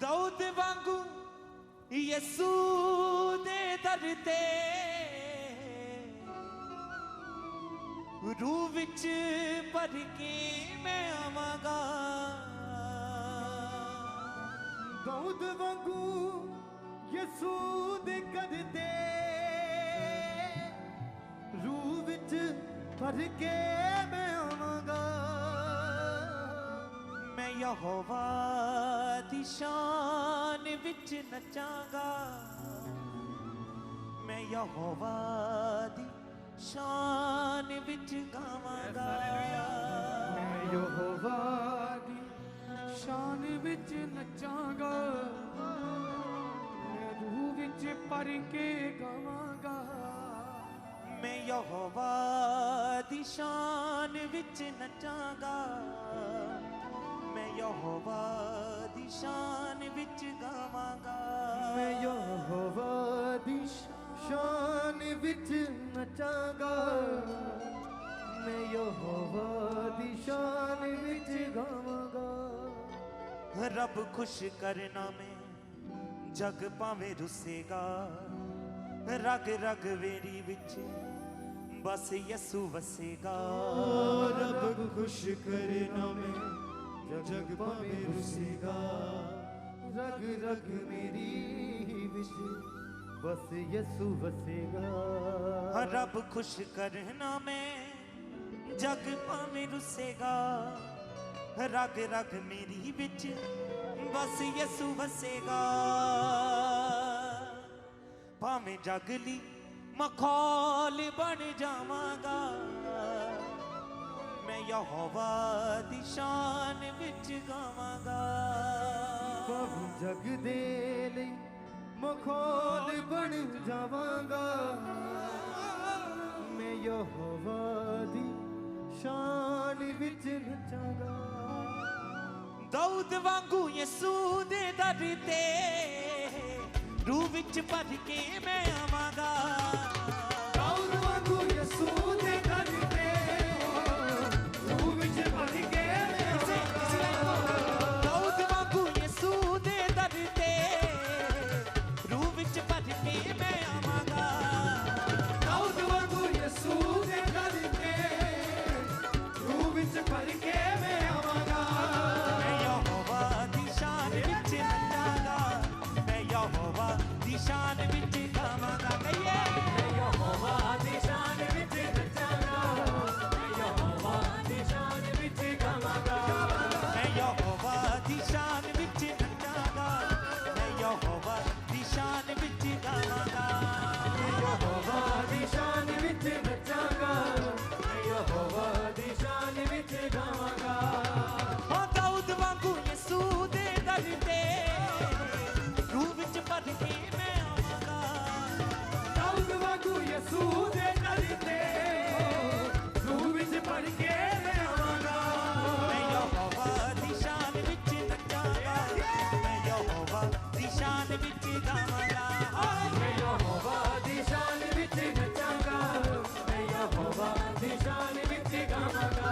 दाऊद वांगू यसू दे दर ते रूह विच भर के मैं आवांगा। दाऊद वांगू यसू दे दर ते रूह विच भर के मैं आवांगा। मैं यहोवा दी शान विच नचांगा। मैं यहोवा दी शान विच गावांगा। मैं यहोवा दी शान विच नचांगा। मैं रूह विच भर के गावांगा। मैं यहोवा दी शान विच नचांगा। मैं यहोवा दी शान विच गावांगा। मैं यहोवा दी शान विच नचांगा। मैं यहोवा दी शान विच गावांगा। रब खुश करना में जग पावे रुसेगा। रग रग वेरी विच बस यसू वसेगा। रब खुश करना में जग पावे रुसेगा। रग रग मेरी विच बस यसू वसेगा। रब खुश करना में जग पावे रुसेगा। रग रग मेरी विच बस यसू वसेगा। भावें जगली मखौल बन जावांगा। मैं यहोवा दी शान विच गावांगा। भावें जग दे लई मखौल बन जावांगा। मैं यहोवा दी शान विच नचांगा। दाऊद वांगू यसू दे दर ते रूह विच भर के मैं आवांगा। दाऊद वांगू यसू दे दर ते रूह विच भर के मैं आवांगा। दाऊद वांगू यसू दे दर ते रूह विच भर के मैं आवांगा। दाऊद वांगू यसू दे दर ते रूह विच भर के मैं आवांगा। मैं यहोवा दी शान विच नचांगा। मैं यहोवा दी शान विच गावांगा। कहिए मैं यहोवा दी शान विच नचांगा। मैं यहोवा दी शान विच गावांगा। मैं यहोवा दी शान विच नचांगा। मैं यहोवा दी शान विच गावांगा। मैं यहोवा दी शान विच नचांगा। मैं यहोवा दी शान विच गावांगा। हाँ दाऊद वांगू यसू दे दर ते रूह विच भर के मैं आवांगा। दाऊद वांगू यसू दे दर ते रूह विच भर के मैं आवांगा। मैं यहोवा दी शान विच नचांगा। मैं यहोवा दी शान विच गावांगा। मैं यहोवा दी शान विच नचांगा। मैं यहोवा दी शान विच गावांगा।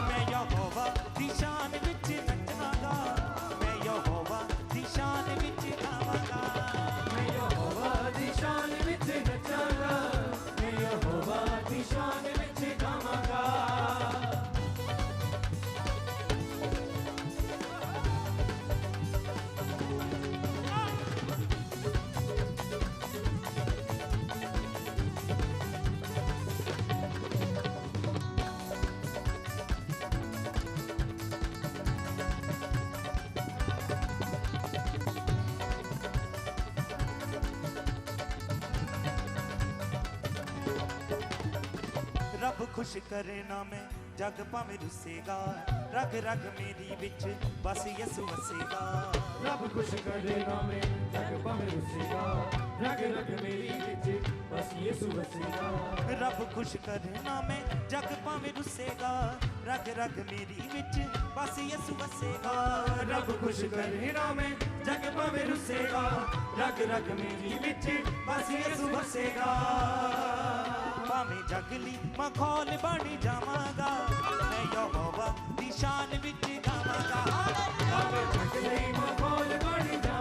मैं यहोवा दी शान विच नचांगा। मैं यहोवा दी शान विच गावांगा। मैं यहोवा दी शान विच नचांगा। मैं यहोवा दी शान विच गावांगा। रब खुश करना में जग भावें रुसेगा। रग रग मेरी विच बस यसू वसेगा। रब खुश करना में जग भावें रुसेगा। रग रग मेरी विच बस यसू वसेगा। रब खुश करना में जग भावें रुसेगा। रग रग मेरी विच बस यसू वसेगा। रब खुश करना में जग भावें रुसेगा। रग रग मेरी विच बस यसू वसेगा। भावें जगली मखौल बन जावांगा। मैं यहोवा दी शान विच गावांगा। भावें जगली मखौल बन जावांगा।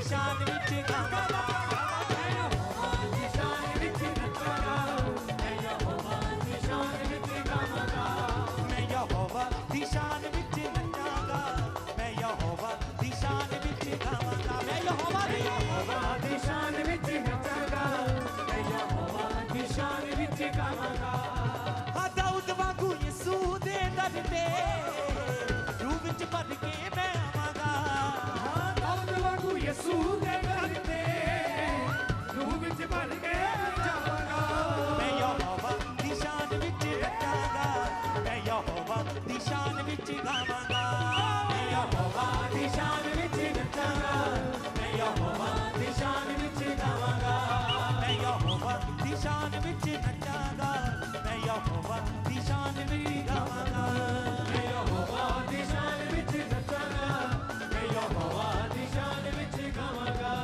ਦੀ ਸ਼ਾਨ ਵਿੱਚ ਗਾਵਾਂਗਾ ਮੈਂ ਯਹੋਵਾ ਦੀ ਸ਼ਾਨ ਵਿੱਚ ਨੱਚਾਂਗਾ ਮੈਂ ਯਹੋਵਾ ਦੀ ਸ਼ਾਨ ਵਿੱਚ ਗਾਵਾਂਗਾ ਮੈਂ ਯਹੋਵਾ ਦੀ ਸ਼ਾਨ ਵਿੱਚ ਨੱਚਾਂਗਾ ਮੈਂ ਯਹੋਵਾ ਦੀ ਸ਼ਾਨ ਵਿੱਚ ਗਾਵਾਂਗਾ ਮੈਂ ਯਹੋਵਾ ਦੀ ਸ਼ਾਨ ਵਿੱਚ ਨੱਚਾਂਗਾ ਮੈਂ ਯਹੋਵਾ ਦੀ ਸ਼ਾਨ ਵਿੱਚ ਗਾਵਾਂਗਾ ਹਾਂ ਦਾਊਦ ਵਾਂਗੂ ਯਿਸੂ ਦੇ ਦਰ ਤੇ ਰੂਹ ਵਿੱਚ ਭਰ ਕੇ ਮੈਂ ਆਵਾਂਗਾ ਹਾਂ ਦਾਊਦ ਵਾਂਗੂ ਯਿਸੂ ਦੇ ਦਰ ਤੇ ਰੂਹ ਵਿੱਚ ਭਰ ਕੇ ਜਾਵਾਂਗਾ ਮੈਂ ਯਹੋਵਾ ਦੀ ਸ਼ਾਨ ਵਿੱਚ ਨੱਚਾਂਗਾ ਮੈਂ ਯਹੋਵਾ ਦੀ ਸ਼ਾਨ ਵਿੱਚ ਗਾਵਾਂਗਾ ਮੈਂ ਯਹੋਵਾ ਦੀ ਸ਼ਾਨ ਵਿੱਚ ਨੱਚਾਂਗਾ ਮੈਂ ਯਹੋਵਾ ਦੀ ਸ਼ਾਨ ਵਿੱਚ ਗਾਵਾਂਗਾ ਮੈਂ ਯਹੋਵਾ ਦੀ ਸ਼ਾਨ ਵਿੱਚ ਨੱਚਾਂਗਾ ਮੈਂ ਯਹੋਵਾ ਦੀ ਸ਼ਾਨ ਵਿੱਚ ਗਾਵਾਂਗਾ ਮੈਂ ਯਹੋਵਾ ਦੀ ਸ਼ਾਨ ਵਿੱਚ ਨੱਚਾਂਗਾ ਮੈਂ ਯਹੋਵਾ ਦੀ ਸ਼ਾਨ ਵਿੱਚ ਗਾਵਾਂਗਾ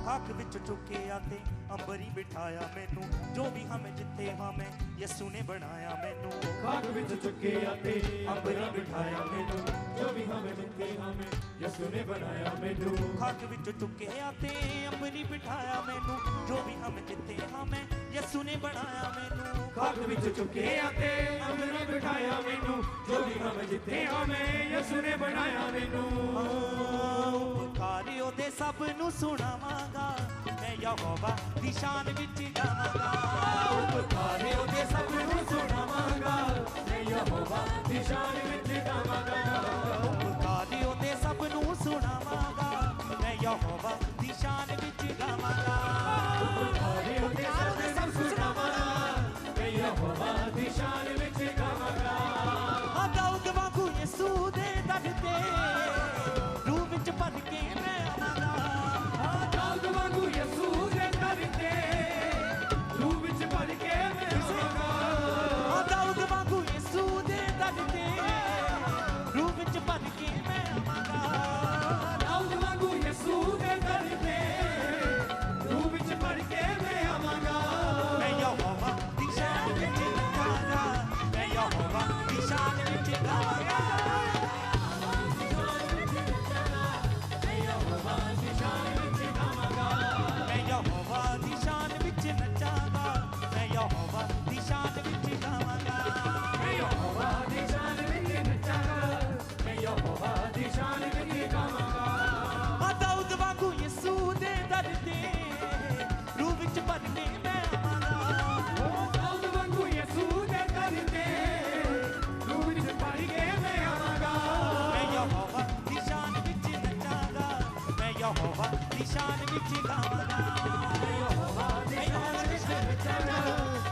ਹੱਕ ਵਿੱਚ ਚੁੱਕਿਆ ਤੇ ਅੰਬਰੀ ਬਿਠਾਇਆ ਮੈਨੂੰ ਜੋ ਵੀ ਹਾਂ ਮੈਂ ਜਿੱਥੇ ਹਾਂ ਮੈਂ ਯਿਸੂ ਨੇ ਬਣਾਇਆ ਮੈਨੂੰ ਖਾਕ ਵਿੱਚ ਚੁੱਕਿਆ ਤੇ ਅੰਬਰੀ ਬਿਠਾਇਆ ਮੈਨੂੰ ਜੋ ਵੀ ਹਮੇ ਜਿੱਥੇ ਹਮੇ ਯਿਸੂ ਨੇ ਬਣਾਇਆ ਮੈਨੂੰ ਹੱਕ ਵਿੱਚ ਚੁੱਕਿਆ ਤੇ ਅੰਬਰੀ ਬਿਠਾਇਆ ਮੈਨੂੰ ਜੋ ਵੀ ਹਾਂ ਮੈਂ ਜਿੱਥੇ ਹਾਂ ਮੈਂ ਯਿਸੂ ਨੇ ਬਣਾਇਆ ਮੈਨੂੰ ਖਾਕ ਵਿੱਚ ਚੁੱਕਿਆ ਤੇ ਅੰਬਰੀ ਬਿਠਾਇਆ ਮੈਨੂੰ ਜੋ ਵੀ ਹਮੇ ਜਿੱਥੇ ਹਮੇ ਯਿਸੂ ਨੇ ਬਣਾਇਆ ਮੈਨੂੰ ਉਪਕਾਰਿਓ ਦੇ ਸਭ ਨੂੰ ਸੁਣਾਵਾਂਗਾ ਮੈਂ ਯਹੋਵਾ ਦੀ ਸ਼ਾਨ ਵਿੱਚ ਗਾਵਾਂਗਾ ਉਪਕਾਰਿਓ ਦੇ ਸਭ ਨੂੰ ਸੁਣਾਵਾਂਗਾ ਮੈਂ ਯਹੋਵਾ ਦੀ ਸ਼ਾਨ ਵਿੱਚ ਗਾਵਾਂਗਾ ਉਪਕਾਰਿਓ ਦੇ ਸਭ ਨੂੰ ਸੁਣਾਵਾਂਗਾ ਮੈਂ ਯਹੋਵਾ ਦੀ ਸ਼ਾਨ ਵਿੱਚ ਗਾਵਾਂਗਾ ਉਪਕਾਰਿਓ ਦੇ ਸਭ ਸੁਣਾਵਾਂਗਾ ਮੈਂ ਯਹੋਵਾ ਦੀ ਸ਼ਾਨ ਵਿੱਚ ਗਾਵਾਂਗਾ ਹਾਂ ਦਾਊਦ ਵਾਂਗੂ ਯਿਸੂ ਦੇ ਦਰ ਤੇ ਰੂਹ ਵਿੱਚ ਭਰ ਕੇ ਮੈਂ ਆਵਾਂਗਾ ਦਾਊਦ ਵਾਂਗੂ ਯਿਸੂ ਦੇ ਦਰ ਤੇ ਰੂਹ ਵਿੱਚ ਭਰ ਕੇ ਮੈਂ ਆਵਾਂਗਾ ਹਾਂ ਦਾਊਦ ਵਾਂਗੂ ਯਿਸੂ ਦੇ ਦਰ ਤੇ ਰੂਹ ਵਿੱਚ ਭਰ ਕੇ ਮੈਂ ਆਵਾਂਗਾ ਦਾਊਦ ਵਾਂਗੂ ਯਿਸੂ ਦੇ ਦਰ ਤੇ ਰੂਹ ਵਿੱਚ ਭਰ ਕੇ ਮੈਂ ਆਵਾਂਗਾ ਮੈਂ ਯਹੋਵਾ ਦੀ ਸ਼ਾਨ ਵਿੱਚ ਨੱਚਾਂਗਾ ਮੈਂ ਯਹੋਵਾ ਦੀ ਸ਼ਾਨ ਵਿੱਚ ਗਾਵਾਂਗਾ ਮੈਂ ਯਹੋਵਾ ਦੀ ਸ਼ਾਨ ਵਿੱਚ ਗਾਵਾਂਗਾ ਮੈਂ ਯਹੋਵਾ ਦੀ ਸ਼ਾਨ ਵਿੱਚ ਨੱਚਾਂਗਾ ਮੈਂ ਯਹੋਵਾ ਦੀ ਸ਼ਾਨ ਵਿੱਚ ਗਾਵਾਂਗਾ ਮੈਂ ਯਹੋਵਾ ਦੀ ਸ਼ਾਨ ਵਿੱਚ ਨੱਚਾਂਗਾ ਮੈਂ ਯਹੋਵਾ ਦੀ ਸ਼ਾਨ ਵਿੱਚ ਗਾਵਾਂਗਾ ਹਾਂ ਦਾਊਦ ਵਾਂਗੂ ਯਿਸੂ ਦੇ ਦਰ ਤੇ ਰੂਹ ਵਿੱਚ ਭਰ ਕੇ ਮੈਂ ਆਵਾਂਗਾ ਦਾਊਦ ਵਾਂਗੂ ਯਿਸੂ ਦੇ ਦਰ ਤੇ ਰੂਹ ਵਿੱਚ ਭਰ ਕੇ ਮੈਂ ਆਵਾਂਗਾ ਮੈਂ ਯਹੋਵਾ ਦੀ ਸ਼ਾਨ ਵਿੱਚ ਨੱਚਾਂਗਾ ਮੈਂ ਯਹੋਵਾ ਦੀ ਸ਼ਾਨ ਵਿੱਚ ਗਾਵਾਂਗਾ ਮੈਂ ਯਹੋਵਾ ਦੀ ਸ਼ਾਨ ਵਿੱਚ ਨੱਚਾਂਗਾ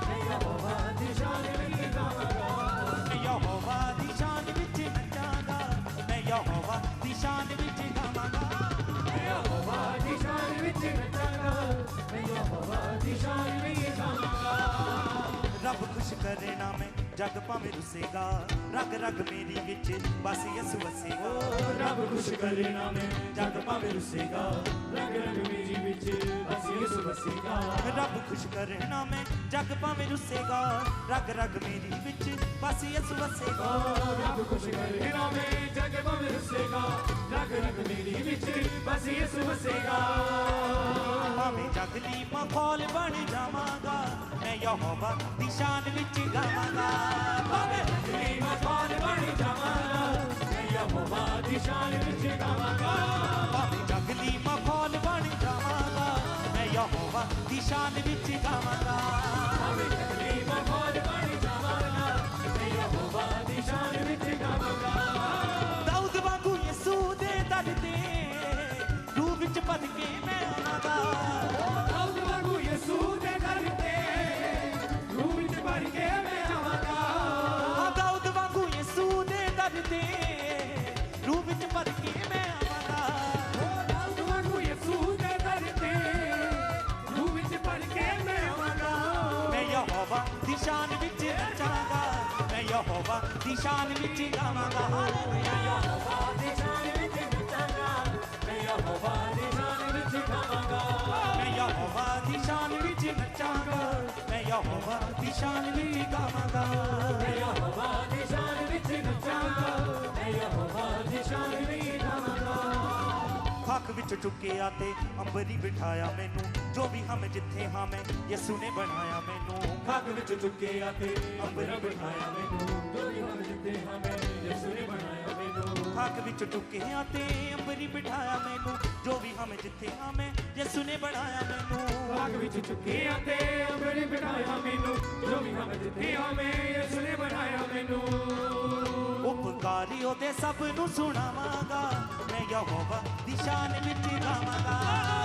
ਮੈਂ ਯਹੋਵਾ ਦੀ ਸ਼ਾਨ ਵਿੱਚ ਗਾਵਾਂਗਾ ਮੈਂ ਯਹੋਵਾ ਦੀ ਸ਼ਾਨ ਵਿੱਚ ਨੱਚਾਂਗਾ ਮੈਂ ਯਹੋਵਾ ਦੀ ਸ਼ਾਨ ਵਿੱਚ ਗਾਵਾਂਗਾ ਮੈਂ ਯਹੋਵਾ ਦੀ ਸ਼ਾਨ ਵਿੱਚ ਨੱਚਾਂਗਾ ਮੈਂ ਯਹੋਵਾ ਦੀ ਸ਼ਾਨ ਵਿੱਚ ਗਾਵਾਂਗਾ ਰੱਬ ਖੁਸ਼ ਕਰੇ ਨਾ ਮੈਂ ਜਗ ਭਾਵੇਂ ਰੁੱਸੇਗਾ ਰਗ ਰਗ ਮੇਰੀ ਵਿੱਚ ਬਸ ਯਿਸੂ ਵਸੇਗਾ ਰੱਬ ਖੁਸ਼ ਕਰੇ ਨਾ ਮੈਂ ਜਗ ਭਾਵੇਂ ਰੁੱਸੇਗਾ ਰਗ ਰਗ ਮੇਰੀ ਵਿੱਚ ਬਸ ਯਿਸੂ ਵਸੇਗਾ ਰੱਬ ਖੁਸ਼ ਕਰੇ ਨਾ ਮੈਂ ਜਗ ਭਾਵੇਂ ਰੁੱਸੇਗਾ ਰਗ ਰਗ ਮੇਰੀ ਵਿੱਚ ਬਸ ਯਿਸੂ ਵਸੇਗਾ ਰੱਬ ਖੁਸ਼ ਕਰੇ ਨਾ ਮੈਂ ਜਗ ਭਾਵੇਂ ਰੁੱਸੇਗਾ ਰਗ ਰਗ ਮੇਰੀ ਵਿੱਚ ਬਸ ਯਿਸੂ ਵਸੇਗਾ ਭਾਵੇਂ ਜਗ ਲਈ ਮਖੌਲ ਬਣ ਜਾਵਾਂਗਾ ਮੈਂ ਯਹੋਵਾ ਦੀ ਸ਼ਾਨ ਵਿੱਚ ਗਾਵਾਂਗਾ ਭਾਵੇਂ ਮੇਰੀ ਮਖੌਲ ਬਣ ਜਾਵਾਂਗਾ ਮੈਂ ਯਹੋਵਾ ਦੀ ਸ਼ਾਨ ਵਿੱਚ ਗਾਵਾਂਗਾ ਭਾਵੇਂ ਜਗ ਲਈ ਮਖੌਲ ਬਣ ਜਾਵਾਂਗਾ ਮੈਂ ਯਹੋਵਾ ਦੀ ਸ਼ਾਨ ਵਿੱਚ ਗਾਵਾਂਗਾ ਭਾਵੇਂ ਮੇਰੀ ਮਖੌਲ ਬਣ ਜਾਵਾਂਗਾ ਮੈਂ ਯਹੋਵਾ ਦੀ ਸ਼ਾਨ ਵਿੱਚ ਗਾਵਾਂਗਾ ਦਾਊਦ ਵਾਂਗੂ ਯਿਸੂ ਦੇ ਦਰ ਤੇ ਰੂਹ ਵਿੱਚ ਭਰ ਕੇ ਮੈਂ ਆਵਾਂਗਾ ਦਾਊਦ ਵਾਂਗੂ ਯਿਸੂ ਦੇ ਦਰ ਤੇ ਰੂਹ ਵਿੱਚ ਭਰ ਕੇ ਮੈਂ ਆਵਾਂਗਾ ਹਾਂ ਦਾਊਦ ਵਾਂਗੂ ਯਿਸੂ ਦੇ ਦਰ ਤੇ ਰੂਹ ਵਿੱਚ ਭਰ ਕੇ ਮੈਂ ਆਵਾਂਗਾ ਦਾਊਦ ਵਾਂਗੂ ਯਿਸੂ ਦੇ ਦਰ ਤੇ ਰੂਹ ਵਿੱਚ ਭਰ ਕੇ ਮੈਂ ਆਵਾਂਗਾ ਯਹੋਵਾ ਦੀ ਸ਼ਾਨ ਵਿੱਚ ਨੱਚਾਂਗਾ ਮੈਂ ਯਹੋਵਾ ਦੀ ਸ਼ਾਨ ਵਿੱਚ ਗਾਵਾਂਗਾ ਹਾਲੇਲੂਇਆ ਯਹੋਵਾ ਦੀ ਸ਼ਾਨ ਵਿੱਚ ਨੱਚਾਂਗਾ ਮੈਂ ਯਹੋਵਾ ਦੀ ਸ਼ਾਨ ਵਿੱਚ ਗਾਵਾਂਗਾ ਮੈਂ ਯਹੋਵਾ ਦੀ ਸ਼ਾਨ ਵਿੱਚ ਨੱਚਾਂਗਾ ਮੈਂ ਯਹੋਵਾ ਦੀ ਸ਼ਾਨ ਵਿੱਚ ਗਾਵਾਂਗਾ ਮੈਂ ਯਹੋਵਾ ਦੀ ਸ਼ਾਨ ਵਿੱਚ ਨੱਚਾਂਗਾ ਮੈਂ ਯਹੋਵਾ ਦੀ ਸ਼ਾਨ ਵਿੱਚ ਗਾਵਾਂਗਾ ਖਾਕ ਵਿੱਚ ਚੁੱਕਿਆ ਤੇ ਅੰਬਰੀ ਬਿਠਾਇਆ ਮੈਨੂੰ ਜੋ ਵੀ ਹਾਂ ਮੈਂ ਜਿੱਥੇ ਹਾਂ ਮੈਂ ਯਿਸੂ ਨੇ ਬਣਾਇਆ ਮੈਨੂੰ ਖਾਕ ਵਿੱਚ ਚੁੱਕਿਆ ਤੇ ਅੰਬਰੀ ਬਿਠਾਇਆ ਮੈਨੂੰ ਜੋ ਵੀ ਹਾਂ ਜਿੱਥੇ ਹਾਂ ਮੈਂ ਯਿਸੂ ਨੇ ਬਣਾਇਆ ਮੈਨੂੰ ਖਾਕ ਵਿੱਚ ਚੁੱਕਿਆ ਤੇ ਅੰਬਰੀ ਬਿਠਾਇਆ ਮੈਨੂੰ ਜੋ ਵੀ ਹਾਂ ਮੈਂ ਜਿੱਥੇ ਹਾਂ ਮੈਂ ਯਿਸੂ ਨੇ ਬਣਾਇਆ ਮੈਨੂੰ ਖਾਕ ਵਿੱਚ ਚੁੱਕਿਆ ਤੇ ਅੰਬਰੀ ਬਿਠਾਇਆ ਮੈਨੂੰ ਜੋ ਵੀ ਹਾਂ ਮੈਂ ਜਿੱਥੇ ਹਾਂ ਮੈਂ ਯਿਸੂ ਨੇ ਬਣਾਇਆ ਮੈਨੂੰ ਉਪਕਾਰੀ ਉਹਦੇ ਸਭ ਨੂੰ ਸੁਣਾਵਾਂਗਾ ਮੈਂ ਯਹੋਵਾ ਦੀ ਸ਼ਾਨ ਵਿੱਚ ਗਾਵਾਂਗਾ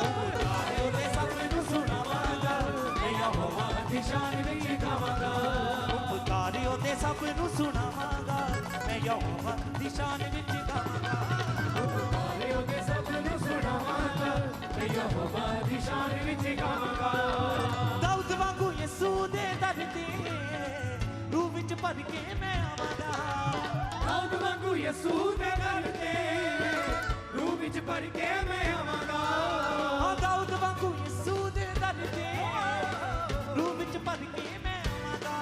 ਉਪਕਾਰੀ ਉਹਦੇ ਸਭ ਨੂੰ ਸੁਣਾਵਾਂਗਾ ਮੈਂ ਯਹੋਵਾ ਦੀ ਸ਼ਾਨ ਵਿੱਚ ਗਾਵਾਂਗਾ ਉਪਕਾਰੀ ਉਹਦੇ ਸਭ ਨੂੰ ਸੁਣਾਵਾਂਗਾ ਮੈਂ ਯਹੋਵਾ ਦੀ ਸ਼ਾਨ ਵਿੱਚ ਗਾਵਾਂਗਾ ਉਪਕਾਰੀ ਉਹਦੇ ਸਭ ਨੂੰ ਸੁਣਾਵਾਂਗਾ ਮੈਂ ਯਹੋਵਾ ਦੀ ਸ਼ਾਨ ਵਿੱਚ ਗਾਵਾਂਗਾ ਦਾਊਦ ਵਾਂਗੂ ਯਿਸੂ ਦੇ ਦਰ ਤੇ ਰੂਹ ਵਿੱਚ ਭਰ ਕੇ ਮੈਂ ਆਵਾਂਗਾ ਦਾਊਦ ਵਾਂਗੂ ਯਿਸੂ ਦੇ ਦਰ ਤੇ ਰੂਹ ਵਿੱਚ ਭਰ ਕੇ ਮੈਂ ਆਵਾਂਗਾ ਹਾਂ ਦਾਊਦ ਵਾਂਗੂ ਯਿਸੂ ਦੇ ਦਰ ਤੇ ਰੂਹ ਵਿੱਚ ਭਰ ਕੇ ਮੈਂ ਆਵਾਂਗਾ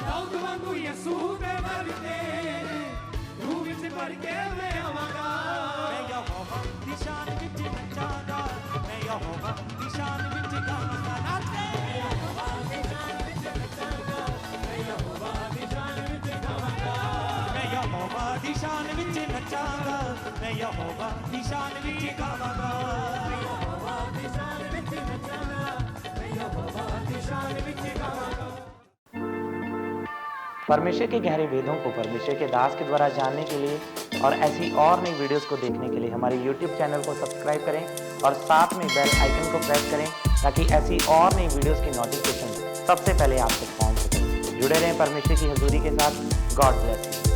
ਦਾਊਦ ਵਾਂਗੂ ਯਿਸੂ ਦੇ ਦਰ ਤੇ ਰੂਹ ਵਿੱਚ ਭਰ ਕੇ ਮੈਂ ਆਵਾਂਗਾ ਮੈਂ ਯਹੋਵਾ ਦੀ ਸ਼ਾਨ ਵਿੱਚ ਨੱਚਾਂਗਾ ਮੈਂ ਯਹੋਵਾ ਦੀ ਸ਼ਾਨ ਵਿੱਚ ਗਾਵਾਂਗਾ ਨਾਚੇ ਯਹੋਵਾ ਦੀ ਸ਼ਾਨ ਵਿੱਚ ਨੱਚਾਂਗਾ ਮੈਂ ਯਹੋਵਾ ਦੀ ਸ਼ਾਨ ਵਿੱਚ ਗਾਵਾਂਗਾ ਮੈਂ ਯਹੋਵਾ ਦੀ ਸ਼ਾਨ ਵਿੱਚ ਨੱਚਾਂਗਾ ਮੈਂ ਯਹੋਵਾ ਦੀ ਸ਼ਾਨ ਵਿੱਚ ਗਾਵਾਂਗਾ ਮੈਂ ਯਹੋਵਾ ਦੀ ਸ਼ਾਨ ਵਿੱਚ ਨੱਚਾਂਗਾ ਮੈਂ ਯਹੋਵਾ ਦੀ ਸ਼ਾਨ ਵਿੱਚ ਗਾਵਾਂਗਾ परमेश्वर के गहरे वेदों को परमेश्वर के दास के द्वारा जानने के लिए और ऐसी और नई वीडियोस को देखने के लिए हमारे YouTube चैनल को सब्सक्राइब करें और साथ में बेल आइकन को प्रेस करें ताकि ऐसी और नई वीडियोस की नोटिफिकेशन सबसे पहले आप तक पहुंच सके। जुड़े रहें परमेश्वर की हजूरी के साथ। God bless you.